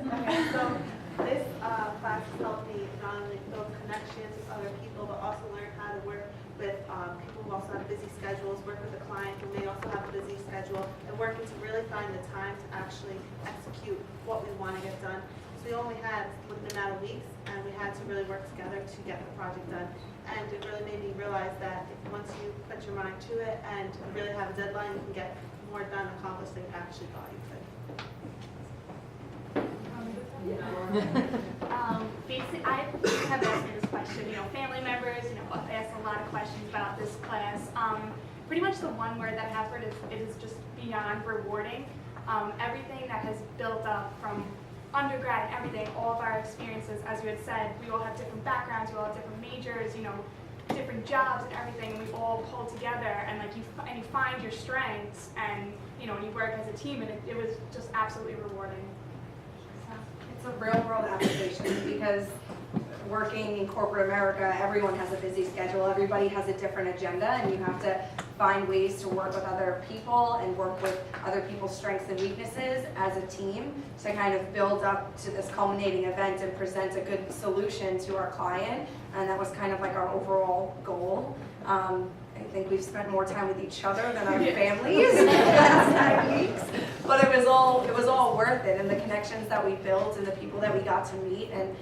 so this class has helped me not only build connections with other people, but also learn how to work with people who also have busy schedules, work with a client who may also have a busy schedule, and working to really find the time to actually execute what we want to get done. So we only had a limited amount of weeks, and we had to really work together to get the project done. And it really made me realize that once you put your mind to it and really have a deadline, you can get more done, accomplished than you actually thought you could. Basically, I have asked me this question. Family members, have asked a lot of questions about this class. Pretty much the one word that I have heard is it is just beyond rewarding. Everything that has built up from undergrad and everything, all of our experiences, as you had said, we all have different backgrounds, we all have different majors, different jobs and everything, and we all pull together and you find your strengths and you work as a team, and it was just absolutely rewarding. It's a real world application, because working in corporate America, everyone has a busy schedule, everybody has a different agenda, and you have to find ways to work with other people and work with other people's strengths and weaknesses as a team to kind of build up to this culminating event and present a good solution to our client. And that was kind of like our overall goal. I think we've spent more time with each other than our families in the last 9 weeks, but it was all worth it, and the connections that we built and the people that we got to meet and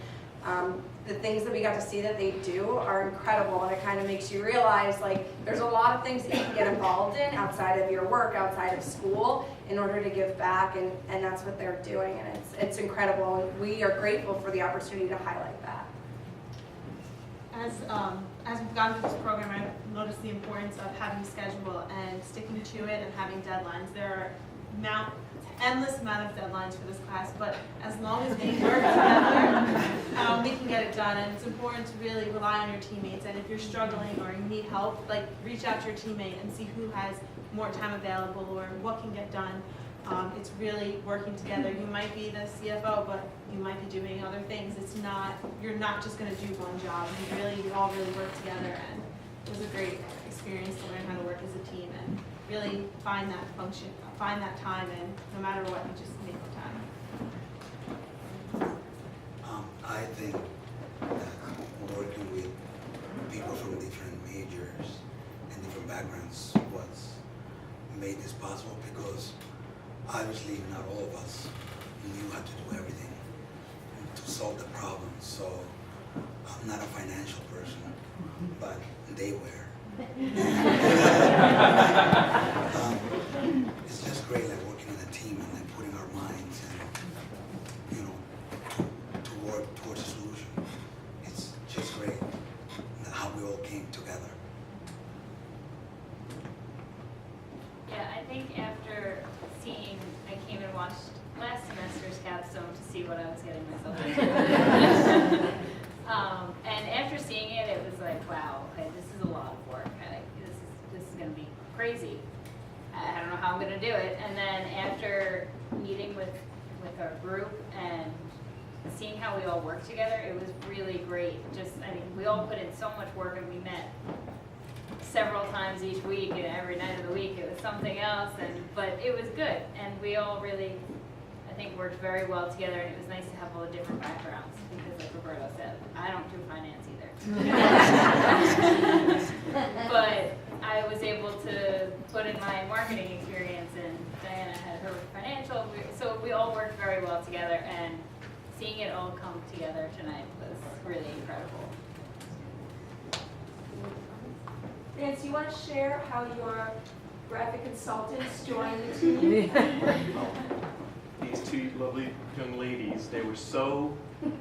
the things that we got to see that they do are incredible, and it kind of makes you realize there's a lot of things that you can get involved in outside of your work, outside of school, in order to give back, and that's what they're doing, and it's incredible, and we are grateful for the opportunity to highlight that. As we've gone through this program, I've noticed the importance of having a schedule and sticking to it and having deadlines. There are endless amount of deadlines for this class, but as long as we work together, we can get it done. And it's important to really rely on your teammates. And if you're struggling or you need help, reach out to your teammate and see who has more time available or what can get done. It's really working together. You might be the CFO, but you might be doing other things. You're not just going to do one job. You all really work together, and it was a great experience to learn how to work as a team and really find that function, find that time, and no matter what, you just make the time. I think that working with people from different majors and different backgrounds was made this possible, because obviously not all of us knew how to do everything. to solve the problem. So I'm not a financial person, but they were. It's just great, like working in a team and like putting our minds and, you know, to work towards a solution. It's just great how we all came together. Yeah, I think after seeing, I came and watched last semester's Capstone to see what I was getting myself into. And after seeing it, it was like, wow, okay, this is a lot of work. This is going to be crazy. I don't know how I'm going to do it. And then after meeting with our group and seeing how we all work together, it was really great. I mean, we all put in so much work, and we met several times each week, and every night of the week it was something else, but it was good, and we all really, I think, worked very well together, and it was nice to have all the different backgrounds, because like Roberto said, I don't do finance either. But I was able to put in my marketing experience, and Diana had her financial, so we all worked very well together, and seeing it all come together tonight was really incredible. Nancy, you want to share how your graphic consultants joined the team? These two lovely young ladies, they were so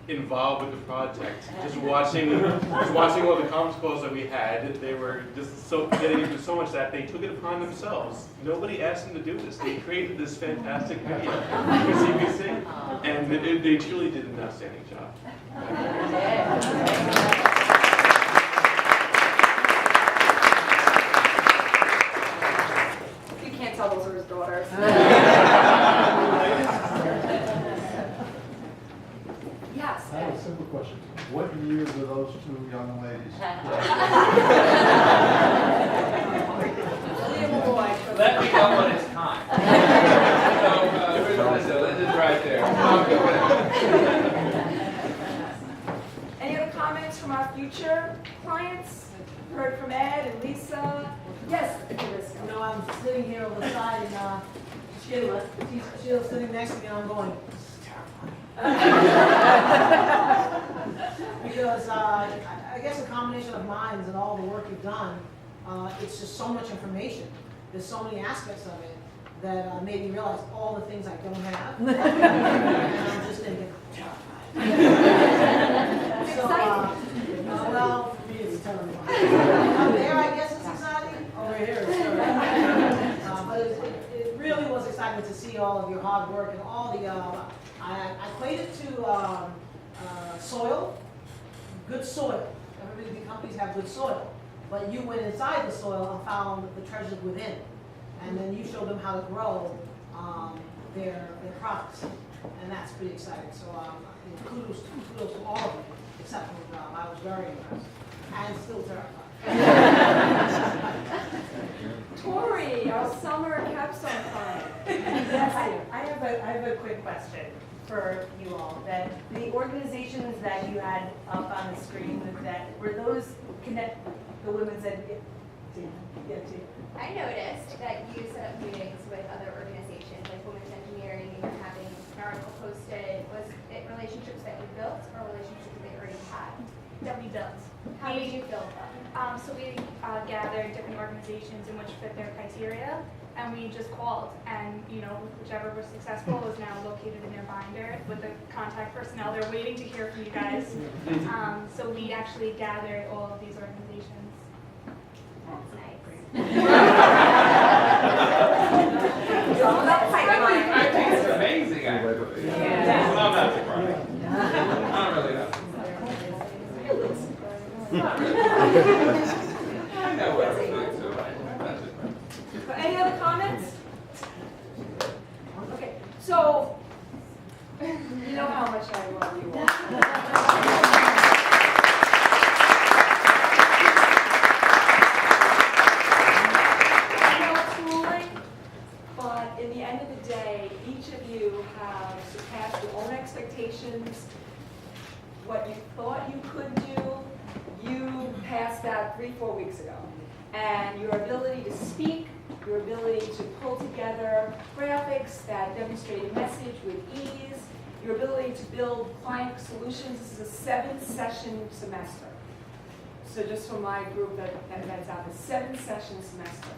involved with the project. Just watching all the conference calls that we had, they were just so getting into so much that they took it upon themselves. Nobody asked them to do this. They created this fantastic video for CPC, and they truly did an outstanding job. Those are his daughters. Yes. I have a simple question. What years were those two young ladies? Let me know when it's time. So, Linda's right there. Any other comments from our future clients? Heard from Ed and Lisa. Yes, You know, I'm sitting here on the side, and Sheila's sitting next to me, and I'm going, this is terrifying. Because I guess a combination of minds and all the work you've done, it's just so much information. There's so many aspects of it that made me realize all the things I don't have. And I'm just thinking, so, well, for me, it's terrifying. Up there, I guess it's exciting. Over here, it's terrifying. But it really was exciting to see all of your hard work and all the, I equate it to soil, good soil. Every big companies have good soil. But you went inside the soil and found the treasures within. And then you showed them how to grow their products. And that's pretty exciting. So kudos to all of you, exceptional job. I was very impressed. And still terrified. Tori, our summer capstone client. Yes, I have a quick question for you all. That the organizations that you had up on the screen, that were those the women's ed? I noticed that you set up meetings with other organizations like Women's Engineering, and you're having an article posted. Was it relationships that you built or relationships that they already had? That we built. How did you build them? So we gathered different organizations in which fit their criteria, and we just called, and whichever was successful was now located in their binder with the contact personnel. They're waiting to hear from you guys. So we actually gathered all of these organizations. That's nice. I think it's amazing, actually. Yeah. Well, I'm not surprised. I'm really not. I know what I was doing, so that's it. Any other comments? Okay, so you know how much I love you all. But in the end of the day, each of you have surpassed your own expectations. What you thought you could do, you passed that 3-4 weeks ago. And your ability to speak, your ability to pull together graphics that demonstrate a message with ease, your ability to build client solutions. This is a 7-session semester. So just for my group that's out, a 7-session semester.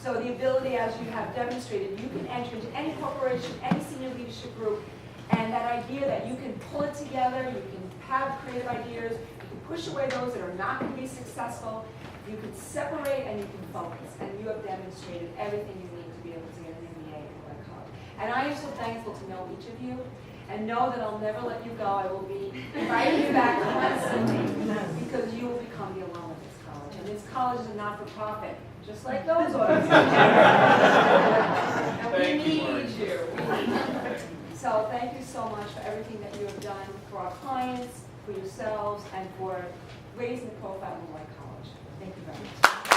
So the ability, as you have demonstrated, you can enter into any corporation, any senior leadership group, and that idea that you can pull it together, you can have creative ideas, you can push away those that are not going to be successful, you can separate and you can focus, and you have demonstrated everything you need to be able to get an MBA at Molloy College. And I am so thankful to know each of you, and know that I'll never let you go. I will be inviting you back constantly, because you will become the alum of this college. And this college is a not-for-profit, just like those organizations. And we need you. So thank you so much for everything that you have done for our clients, for yourselves, and for raising the profile of Molloy College. Thank you very much.